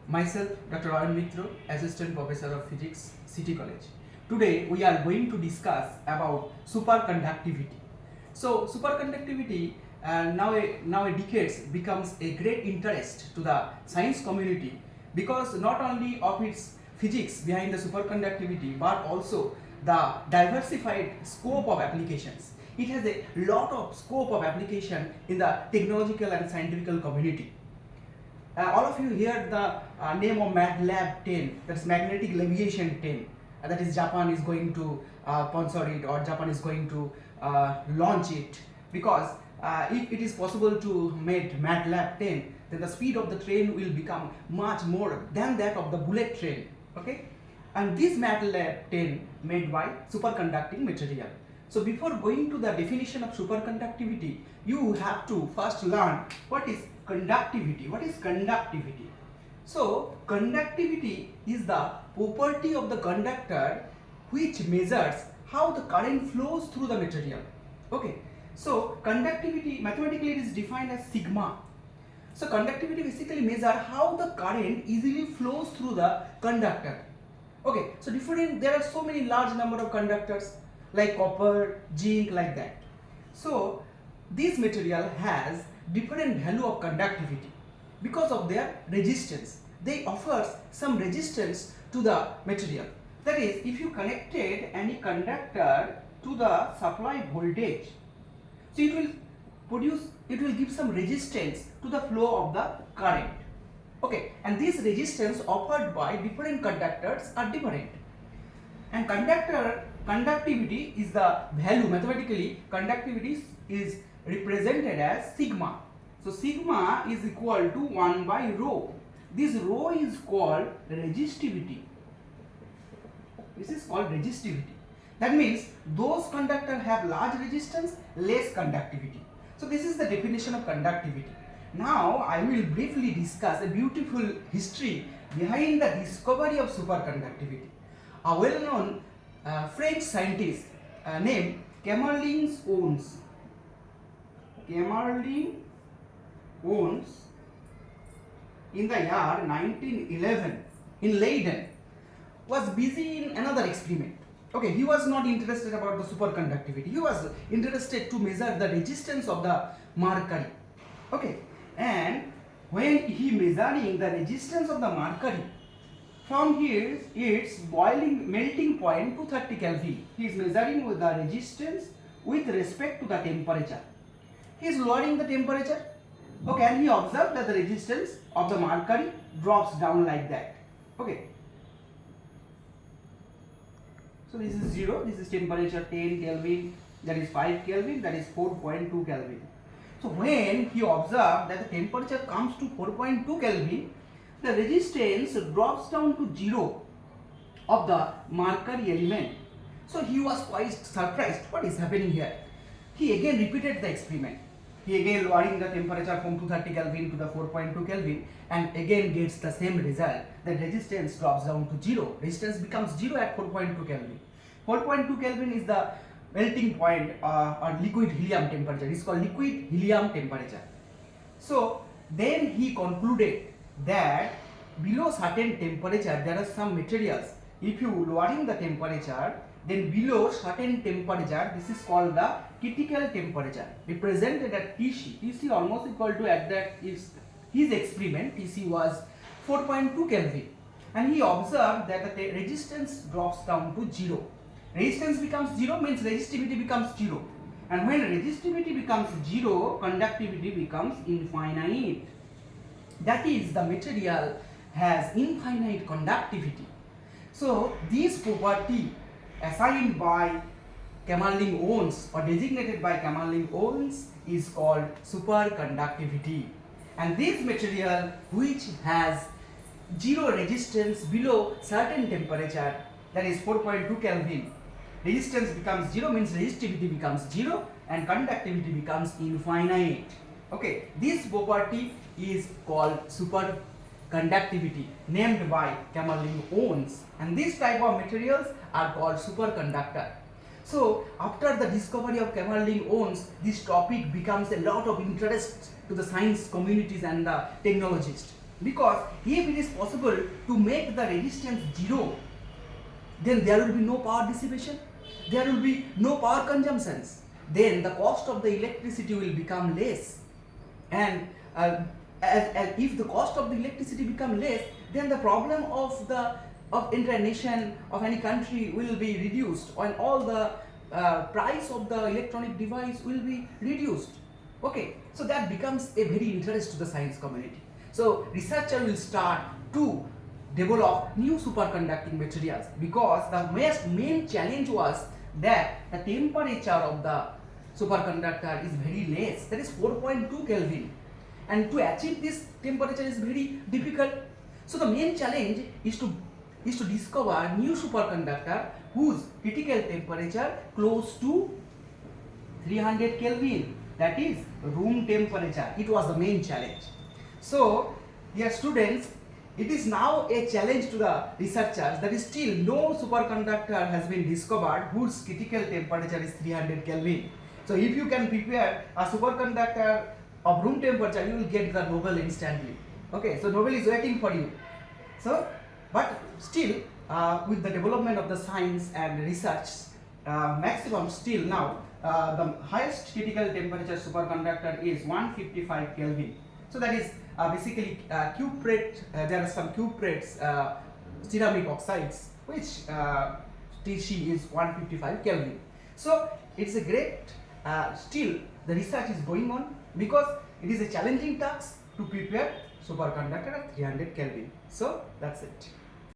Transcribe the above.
Myself, Dr. Arun Mitro, Assistant Professor of Physics, City College. Today we are going to discuss about superconductivity. So superconductivity now a decades becomes a great interest to the science community because not only of its physics behind the superconductivity but also the diversified scope of applications. It has a lot of scope of application in the technological and scientific community. All of you heard the name of MATLAB 10, that's magnetic levitation 10, that is Japan is going to sponsor it, or Japan is going to launch it, because if it is possible to make MATLAB 10, then the speed of the train will become much more than that of the bullet train. Okay, and this MATLAB 10 made by superconducting material. So before going to the definition of superconductivity, you have to first learn what is conductivity. What is conductivity? So conductivity is the property of the conductor which measures how the current flows through the material. Okay, so conductivity mathematically it is defined as sigma. So conductivity basically measures how the current easily flows through the conductor. Okay, so there are so many large number of conductors like copper, zinc, like that. So this material has different value of conductivity because of their resistance. They offer some resistance to the material. That is, if you connected any conductor to the supply voltage, so it will give some resistance to the flow of the current. Okay, and this resistance offered by different conductors are different. And conductivity is the value, mathematically conductivity is represented as sigma. So sigma is equal to 1 by rho. This rho is called resistivity. This is called resistivity. That means those conductors have large resistance, less conductivity. So this is the definition of conductivity. Now I will briefly discuss a beautiful history behind the discovery of superconductivity. A well-known French scientist named Camerlin Ons in the year 1911 in Leiden was busy in another experiment. Okay, he was not interested about the superconductivity. He was interested to measure the resistance of the mercury. Okay, and when he measuring the resistance of the mercury from here its melting point 230 Kelvin, he is measuring with the resistance with respect to the temperature. He is lowering the temperature. Okay, and he observed that the resistance of the mercury drops down like that. Okay, so this is 0, this is temperature 10 Kelvin, that is 5 Kelvin, that is 4.2 Kelvin. So when he observed that the temperature comes to 4.2 Kelvin, the resistance drops down to 0 of the mercury element. So he was quite surprised, what is happening here? He again repeated the experiment. He again lowering the temperature from 230 Kelvin to the 4.2 Kelvin and again gets the same result. The resistance drops down to 0. Resistance becomes 0 at 4.2 Kelvin. 4.2 Kelvin is the melting point or liquid helium temperature. It's called liquid helium temperature. So then he concluded that below certain temperature there are some materials. If you lowering the temperature, then below certain temperature, this is called the critical temperature, represented at Tc. Tc almost equal to, at that is his experiment, Tc was 4.2 Kelvin, and he observed that the resistance drops down to 0. Resistance becomes 0 means resistivity becomes 0, and when resistivity becomes 0, conductivity becomes infinite. That is, the material has infinite conductivity. So this property assigned by Camerlin Ons or designated by Camerlin Ons is called superconductivity. And this material which has 0 resistance below certain temperature, that is 4.2 Kelvin, resistance becomes 0 means resistivity becomes 0 and conductivity becomes infinite. Okay, this property is called superconductivity, named by Camerlin Ons, and this type of materials are called superconductor. So after the discovery of Camerlin Ons, this topic becomes a lot of interest to the science communities and the technologists. because if it is possible to make the resistance zero, then there will be no power dissipation, there will be no power consumptions, then the cost of the electricity will become less. And as if the cost of the electricity become less, then the problem of the entire nation of any country will be reduced, and all the price of the electronic device will be reduced. Okay, so that becomes a very interest to the science community. So researcher will start to develop new superconducting materials, because the main challenge was that the temperature of the superconductor is very less, that is 4.2 Kelvin, and to achieve this temperature is very difficult. So the main challenge is to discover new superconductor whose critical temperature close to 300 Kelvin, that is room temperature. It was the main challenge. So dear students, it is now a challenge to the researchers that is still no superconductor has been discovered whose critical temperature is 300 Kelvin. So if you can prepare a superconductor of room temperature, you will get the Nobel instantly. Okay, so Nobel is waiting for you. So, but still with the development of the science and research, maximum still now the highest critical temperature superconductor is 155 Kelvin. So that is basically cuprate. There are some cuprates, ceramic oxides, which Tc is 155 Kelvin. So it's a great. Still the research is going on, because it is a challenging task to prepare superconductor at 300 Kelvin. So that's it.